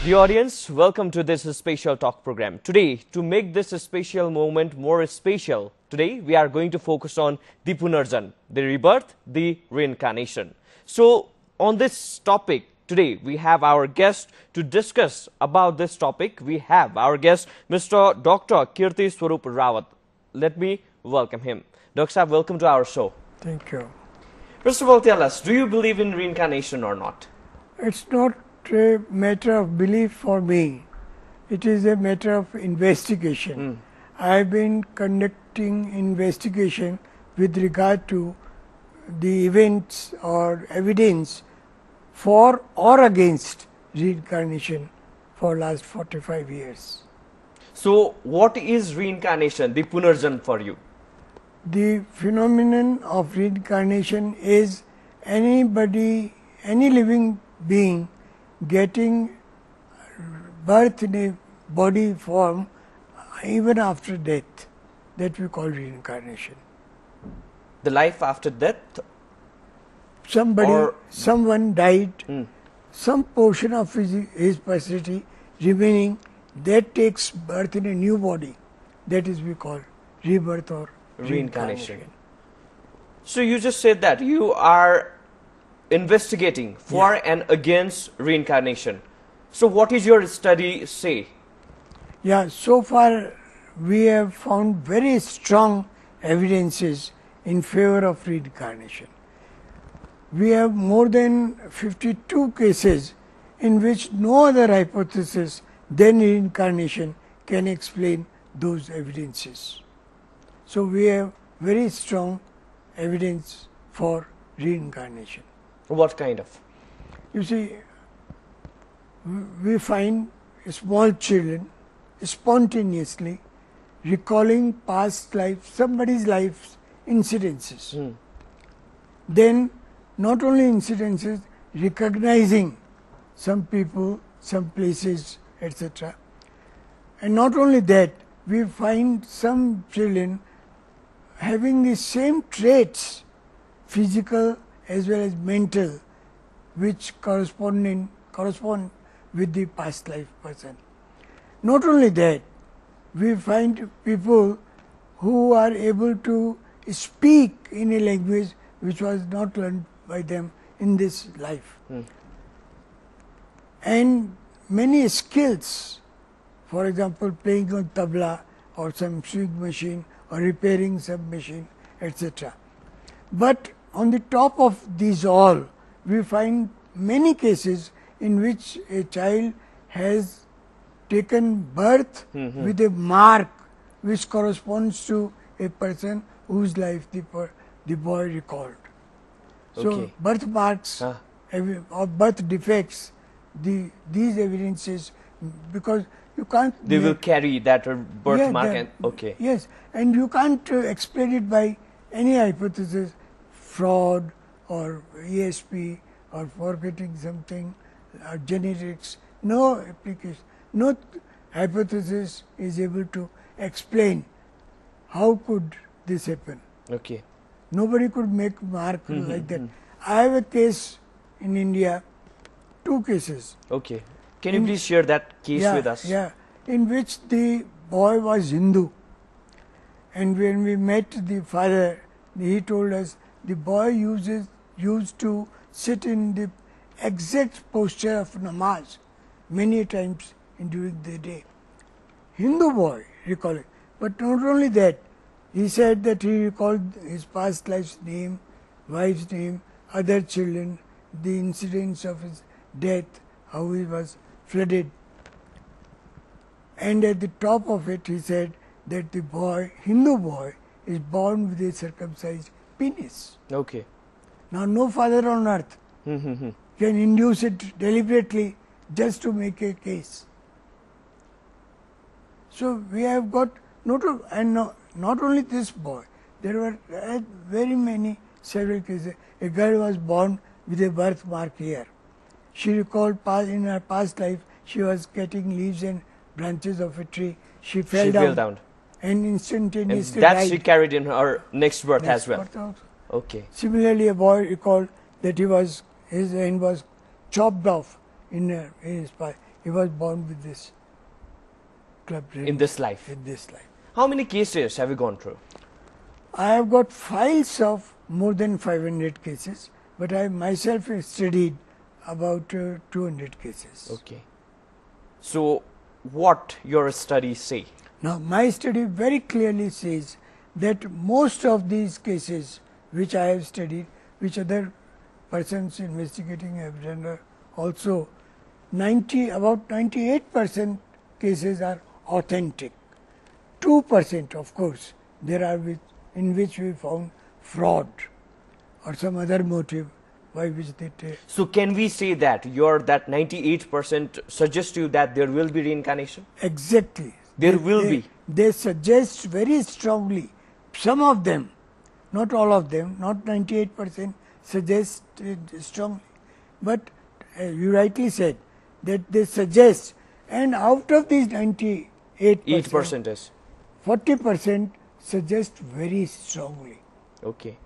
Dear audience, welcome to this special talk program. Today, to make this special moment more special, today we are going to focus on the Punarjan, the rebirth, the reincarnation. So, on this topic, today we have our guest to discuss about this topic. We have our guest, Mr. Dr. Kirti Swaroop Rawat. Let me welcome him. Dr. Sahab, welcome to our show. Thank you. First of all, tell us, do you believe in reincarnation or not? It's not a matter of belief for me. It is a matter of investigation. I've been conducting investigation with regard to the events or evidence for or against reincarnation for last 45 years. So, what is reincarnation, the Punarjan for you? The phenomenon of reincarnation is anybody, any living being getting birth in a body form even after death, that we call reincarnation. The life after death? Someone died, some portion of his personality remaining, that takes birth in a new body, that is we call rebirth or reincarnation. So you just said that you are investigating for and against reincarnation. So what is your study say? Yeah, so far we have found very strong evidences in favor of reincarnation. We have more than 52 cases in which no other hypothesis than reincarnation can explain those evidences. So we have very strong evidence for reincarnation. What kind of? You see, we find small children spontaneously recalling past life, somebody's life's incidences. Then not only incidences, recognizing some people, some places, etc. And not only that, we find some children having the same traits, physical as well as mental, which correspond with the past life person. Not only that, we find people who are able to speak in a language which was not learned by them in this life. And many skills, for example, playing on tabla or some sewing machine or repairing some machine, etc. But on the top of these all, we find many cases in which a child has taken birth with a mark which corresponds to a person whose life the boy recalled. So, birthmarks or birth defects, these evidences, because you can't... They will carry that birthmark Yes, and you can't explain it by any hypothesis, fraud or ESP or forgetting something, or genetics. No application, no hypothesis is able to explain how could this happen. Nobody could make mark like that. I have a case in India, 2 cases. Can you please share that case with us? Yeah, in which the boy was Hindu. And when we met the father, he told us the boy used to sit in the exact posture of namaz many times during the day. Hindu boy recalling. But not only that, he said that he recalled his past life's name, wife's name, other children, the incidents of his death, how he was flooded. And at the top of it, he said that the boy, Hindu boy, is born with a circumcised penis. Now, no father on earth can induce it deliberately just to make a case. So, we have got not only this boy, there were very many, several cases. A girl was born with a birthmark here. She recalled in her past life, she was cutting leaves and branches of a tree. She fell down and instantaneously died. That she carried in her next birth as well. Similarly, a boy recalled that his hand was chopped off in his past. he was born with this club In this life. in this life. How many cases have you gone through? I have got files of more than 500 cases, but I myself have studied about 200 cases. Okay. So, what your studies say? Now, my study very clearly says that most of these cases which I have studied, which other persons investigating have done also, about 98% cases are authentic. 2% of course there are in which we found fraud or some other motive by which they take. So, can we say that that 98% suggests to you that there will be reincarnation? Exactly. There will be. They suggest very strongly, some of them, not all of them, not 98% suggest strongly, but you rightly said that they suggest, and out of these 98%, 8% is. 40% suggest very strongly. Okay.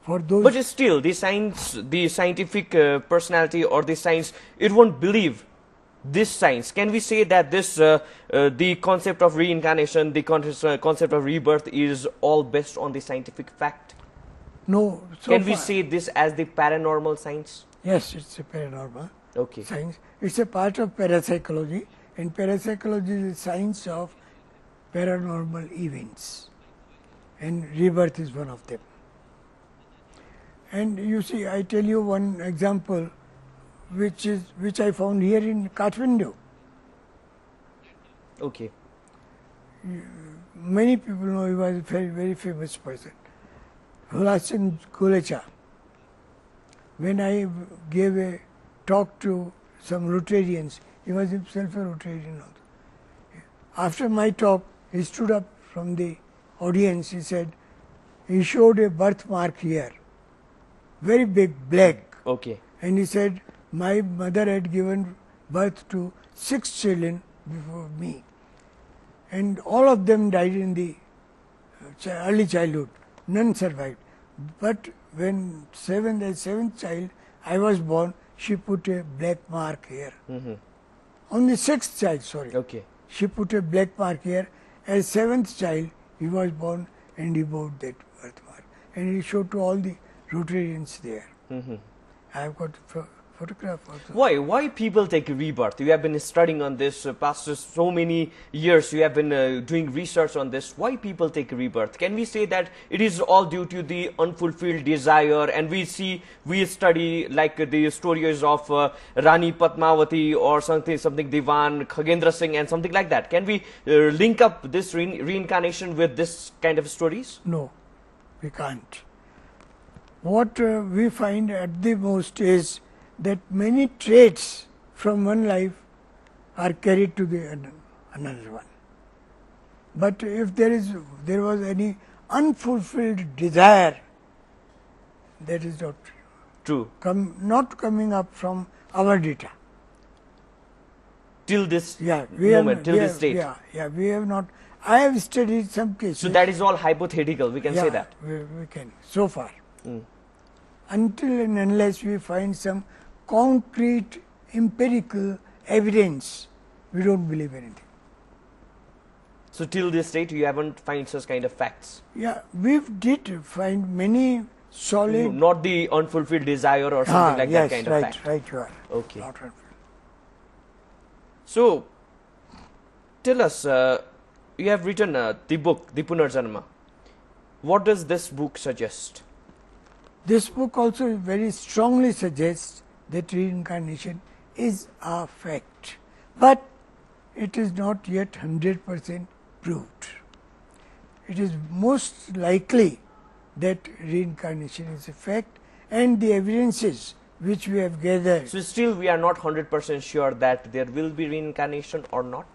For those, But still, the scientific personality or the science, it won't believe this science. Can we say that this, the concept of reincarnation, the concept of rebirth is all based on the scientific fact? no. So Can we far, say this as the paranormal science? yes, it's a paranormal Okay. science. It's a part of parapsychology, and parapsychology is a science of paranormal events, and rebirth is one of them. And you see, I tell you one example, which I found here in Kathmandu. Okay. Many people know he was a very, very famous person, Hulasin Kulecha. When I gave a talk to some Rotarians, he was himself a Rotarian also. After my talk, he stood up from the audience. He said, he showed a birthmark here, very big, black. Okay. And he said, my mother had given birth to 6 children before me, and all of them died in the early childhood. None survived. But when the seventh child I was born, she put a black mark here. On the sixth child, sorry. Okay. She put a black mark here. As seventh child, he was born and he bore that birthmark. And he showed to all the Rotarians there. I have got photograph also. Why people take rebirth? You have been studying on this past so many years. You have been doing research on this. Why people take rebirth? Can we say that it is all due to the unfulfilled desire? And we study like the stories of Rani Padmavati or something Divan, Khagendra Singh and something like that. Can we link up this reincarnation with this kind of stories? No, we can't. What we find at the most is that many traits from one life are carried to the another one. But if there was any unfulfilled desire, that is not True. not coming up from our data. Till this moment, till this date. Yeah, we have not. I have studied some cases. So that is all hypothetical. We can say that. We can so far. Until and unless we find some concrete empirical evidence, we don't believe anything. So till this date, you haven't found such kind of facts. Yeah, we did find many solid. Not the unfulfilled desire or something like that kind of fact. Right, you are. Okay. Not unfulfilled. So, tell us, you have written the book, The Punarjanma. What does this book suggest? This book also very strongly suggests that reincarnation is a fact, but it is not yet 100% proved. It is most likely that reincarnation is a fact, and the evidences which we have gathered. So still we are not 100% sure that there will be reincarnation or not?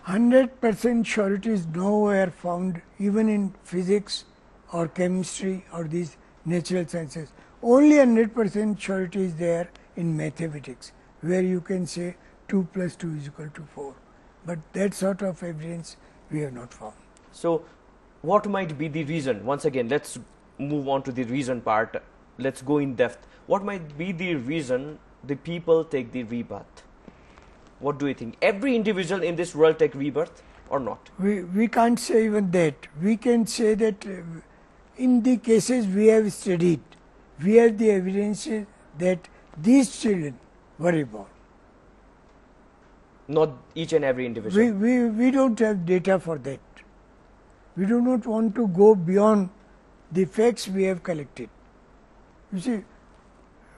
100% surety is nowhere found, even in physics or chemistry or these natural sciences. Only 100% surety is there in mathematics, where you can say 2 plus 2 is equal to 4. But that sort of evidence we have not found. So, what might be the reason? Once again, let's move on to the reason part. Let's go in depth. What might be the reason the people take the rebirth? What do you think? Every individual in this world take rebirth or not? We can't say even that. We can say that in the cases we have studied, we have the evidences that these children were reborn. Not each and every individual. We don't have data for that. We do not want to go beyond the facts we have collected. You see,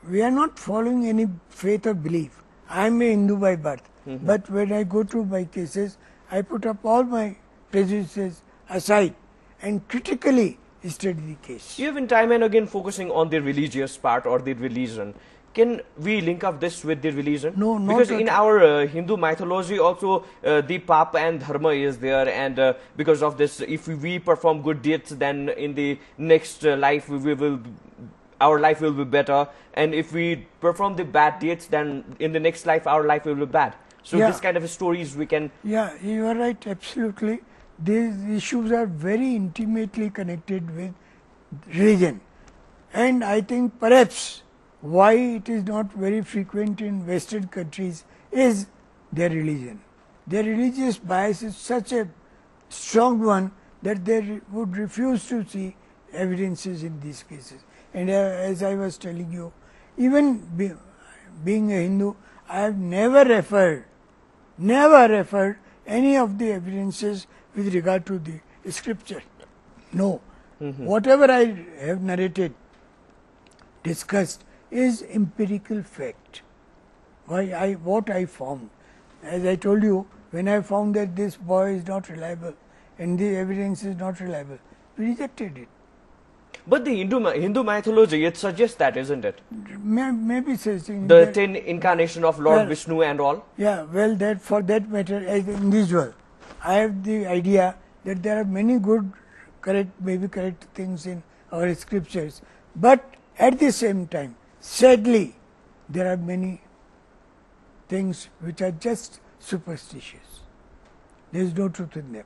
we are not following any faith or belief. I am a Hindu by birth, but when I go to my cases, I put up all my prejudices aside and critically study the case. You have been time and again focusing on the religious part or the religion. Can we link up this with the religion? No, not because at in all. our Hindu mythology also the Papa and Dharma is there, and because of this, if we perform good deeds, then in the next life our life will be better, and if we perform the bad deeds, then in the next life our life will be bad. So Yeah. this kind of stories we can. Yeah, you are right, absolutely. These issues are very intimately connected with religion. And I think perhaps why it is not very frequent in Western countries is their religion. Their religious bias is such a strong one that they would refuse to see evidences in these cases. And as I was telling you, even being a Hindu, I have never referred any of the evidences with regard to the scripture. No. Whatever I have narrated, discussed, is empirical fact. What I found. As I told you, when I found that this boy is not reliable and the evidence is not reliable, we rejected it. But the Hindu mythology, it suggests that, isn't it? Maybe says The 10 incarnation of Lord Well, Vishnu and all. Yeah, well, that for that matter, as an individual, I have the idea that there are many good, correct things in our scriptures, but at the same time, sadly, there are many things which are just superstitious. There is no truth in them.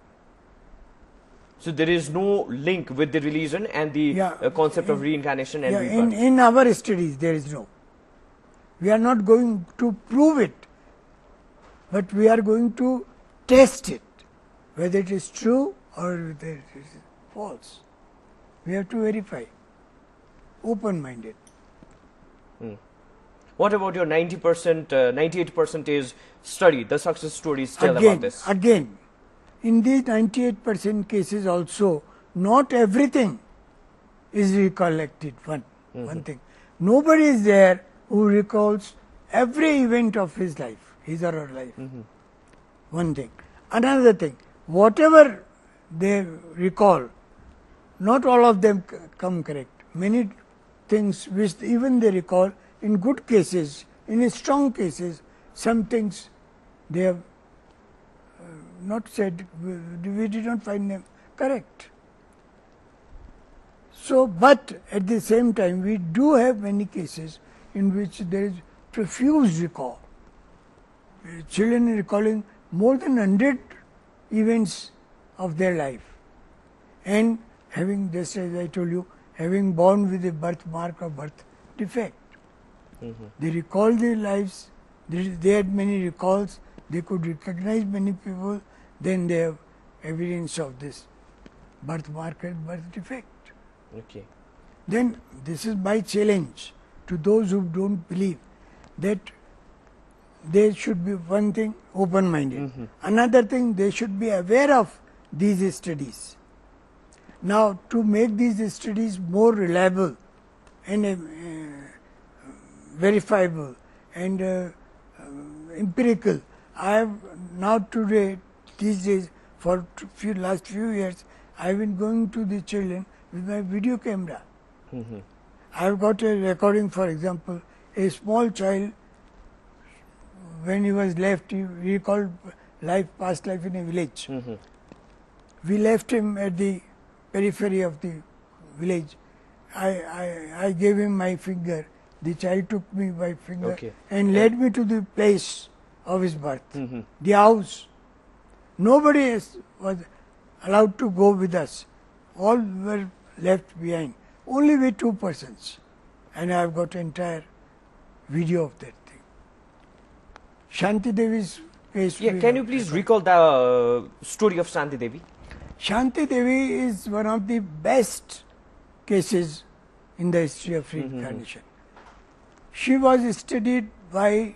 So there is no link with the religion and the concept of reincarnation and rebirth. In our studies, there is no. We are not going to prove it, but we are going to test it, whether it is true or whether it is false. We have to verify. Open-minded. What about your 90%, 98% is study, the success stories tell about this? Again, in these 98% cases also, not everything is recollected. One thing. Nobody is there who recalls every event of his life, his or her life. One thing. Another thing, whatever they recall, not all of them come correct. Many things which even they recall, in good cases, in strong cases, some things they have not said, we did not find them correct. So, but at the same time, we do have many cases in which there is profuse recall. Children recalling more than 100 events of their life, and having, just as I told you, having born with a birthmark or birth defect. They recall their lives, they had many recalls, they could recognize many people, then they have evidence of this birthmark and birth defect. Okay. Then this is my challenge to those who don't believe, that they should be, one thing, open-minded. Another thing, they should be aware of these studies. Now, to make these studies more reliable and verifiable and empirical, I have now today, these days, for last few years, I have been going to the children with my video camera. I have got a recording, for example, a small child, when he was left, he recalled past life in a village. We left him at the periphery of the village. I gave him my finger. The child took me by finger and led me to the place of his birth, the house. Nobody was allowed to go with us. All were left behind. Only with 2 persons. And I have got entire video of that thing. Shanti Devi's case. Yeah, can you please recall the story of Shanti Devi? Shanti Devi is one of the best cases in the history of reincarnation. She was studied by,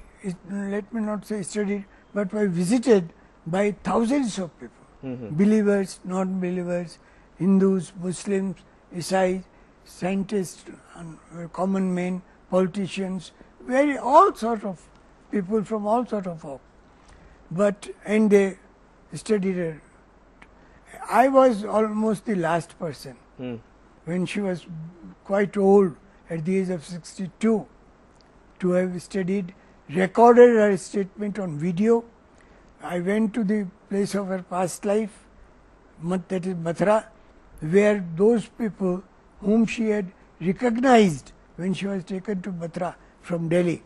let me not say studied, but by visited by thousands of people, believers, non-believers, Hindus, Muslims, Isais, scientists, common men, politicians, all sort of people from all sort of walk. And they studied her. I was almost the last person when she was quite old, at the age of 62, to have studied, recorded her statement on video. I went to the place of her past life, that is Mathura, where those people whom she had recognized when she was taken to Mathura from Delhi,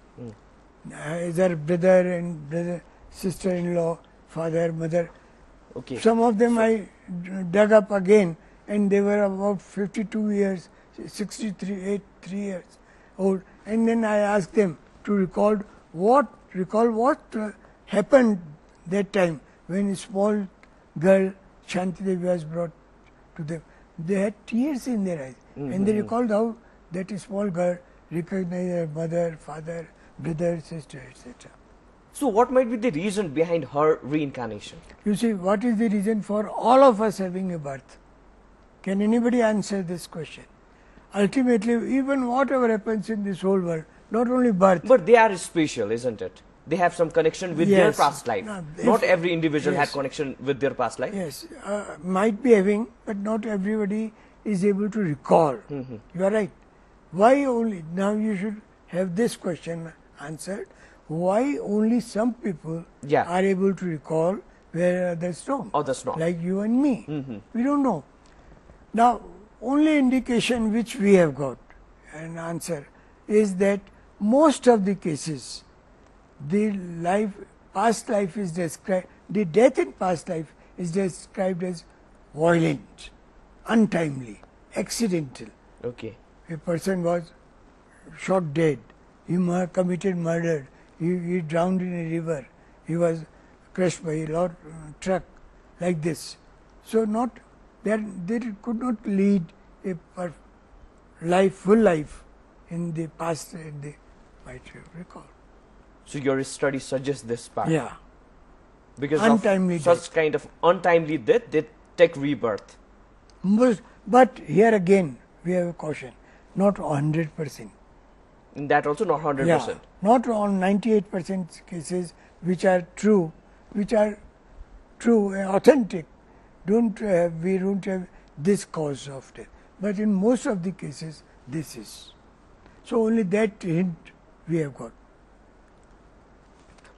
as her brother and sister-in-law, father, mother. Okay. Some of them I dug up again, and they were about 52 years, 63 years old. And then I asked them to recall what happened that time when a small girl, Shanti Devi, was brought to them. They had tears in their eyes, and they recalled how that small girl recognized her mother, father, brother, sister, etc. So what might be the reason behind her reincarnation? You see, what is the reason for all of us having a birth? Can anybody answer this question? Ultimately, even whatever happens in this whole world, not only birth. But they are special, isn't it? They have some connection with their past life. Not every individual had connection with their past life. Yes, might be having, but not everybody is able to recall. You are right. Why only? Now you should have this question answered. Why only some people are able to recall where others don't? Others not. Like you and me. We don't know. Now, only indication which we have got an answer is that most of the cases, the past life is described, the death in past life is described as violent, untimely, accidental. Okay. A person was shot dead, he committed murder, he drowned in a river, he was crushed by a truck, like this. So they could not lead a full life in the past, and they might recall. So your study suggests this part. Yeah. Because untimely of such kind of untimely death, they take rebirth. But here again, we have a caution, not 100%. In that also not 100%. Yeah, not on 98% cases which are true, authentic. We don't have this cause of death. But in most of the cases, this is. So only that hint we have got.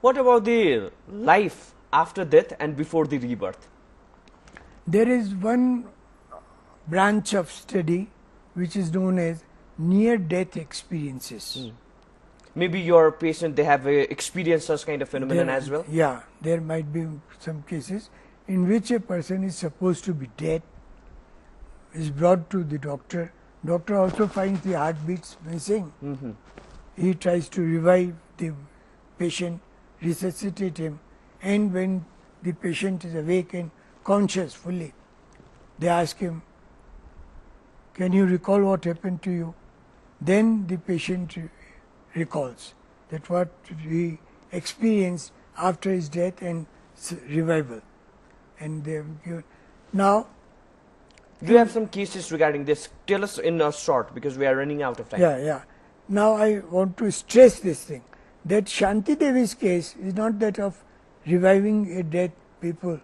What about the life after death and before the rebirth? There is one branch of study which is known as near-death experiences. Maybe your patient, they have experienced such kind of phenomenon as well? Yeah, there might be some cases in which a person is supposed to be dead, is brought to the doctor. Doctor also finds the heartbeats missing. He tries to revive the patient, resuscitate him, and when the patient is awake and conscious fully, they ask him, can you recall what happened to you? Then the patient recalls that what he experienced after his death and revival. And they have given. Now, you have some cases regarding this. Tell us in a short, because we are running out of time. Yeah. Now I want to stress this thing, that Shanti Devi's case is not that of reviving a dead people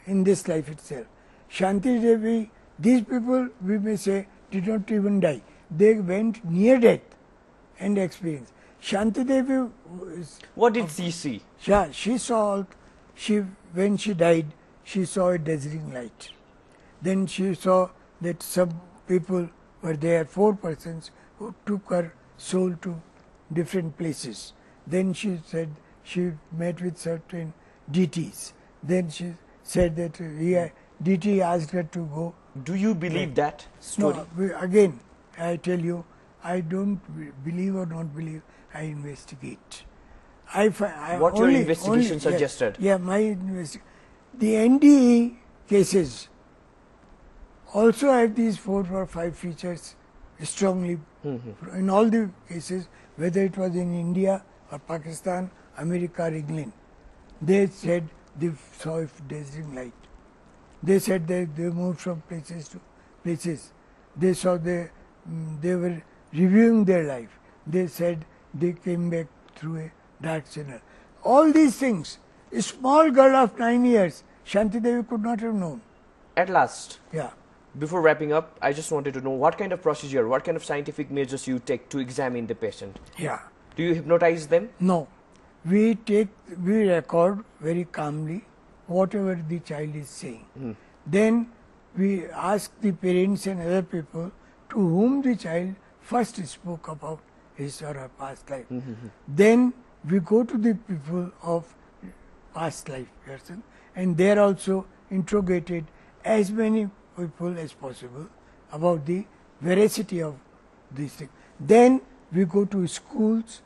in this life itself. Shanti Devi, these people, we may say, did not even die. They went near death and experienced. Shanti Devi, what did she see? She saw, when she died, she saw a dazzling light. Then she saw that some people were there, 4 persons, who took her soul to different places. Then she said she met with certain deities. Then she said that deity asked her to go. Do you believe that story? No, again, I tell you, I don't believe or not believe, I investigate. What your investigation suggested? Yeah, my investigation. The NDE cases also have these 4 or 5 features strongly in all the cases, whether it was in India or Pakistan, America or England. They said they saw a dazzling light. They said that they moved from places to places. They saw they were reviewing their life. They said they came back through a dark channel. All these things, a small girl of 9 years, Shanti Devi could not have known. At last, Yeah. before wrapping up, I just wanted to know what kind of procedure, what kind of scientific measures you take to examine the patient. Yeah. Do you hypnotize them? No. We record very calmly whatever the child is saying. Then we ask the parents and other people to whom the child first spoke about his or her past life. Then we go to the people of past life person, and there also interrogated as many people as possible about the veracity of these things. Then we go to schools,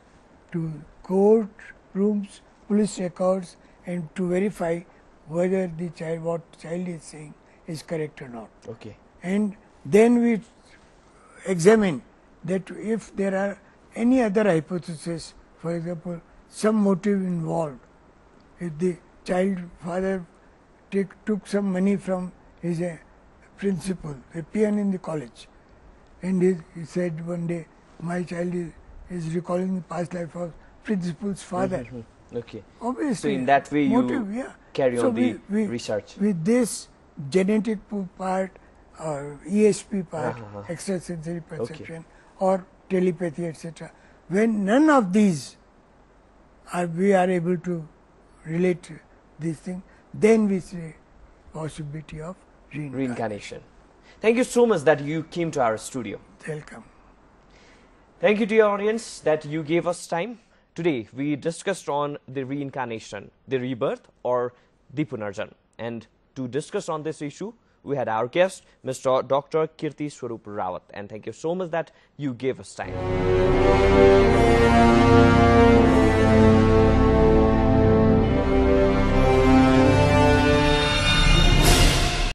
to court rooms, police records, and to verify whether the child, what child is saying is correct or not. Okay. And then we examine that if there are any other hypotheses, for example, some motive involved. If the child father took some money from his principal, a peon in the college, and he said one day, my child is recalling the past life of principal's father. Okay. Obviously. So in that way you motive, carry so on the research. With this genetic part or ESP part, extrasensory perception, or telepathy, etc. When none of these we are able to relate this thing, then we see possibility of Reincarnation. Thank you so much that you came to our studio. Welcome. Thank you to your audience that you gave us time. Today we discussed on the reincarnation, the rebirth or the Punarjan. And to discuss on this issue, we had our guest, Mr. Dr. Kirti Swaroop Rawat. And thank you so much that you gave us time.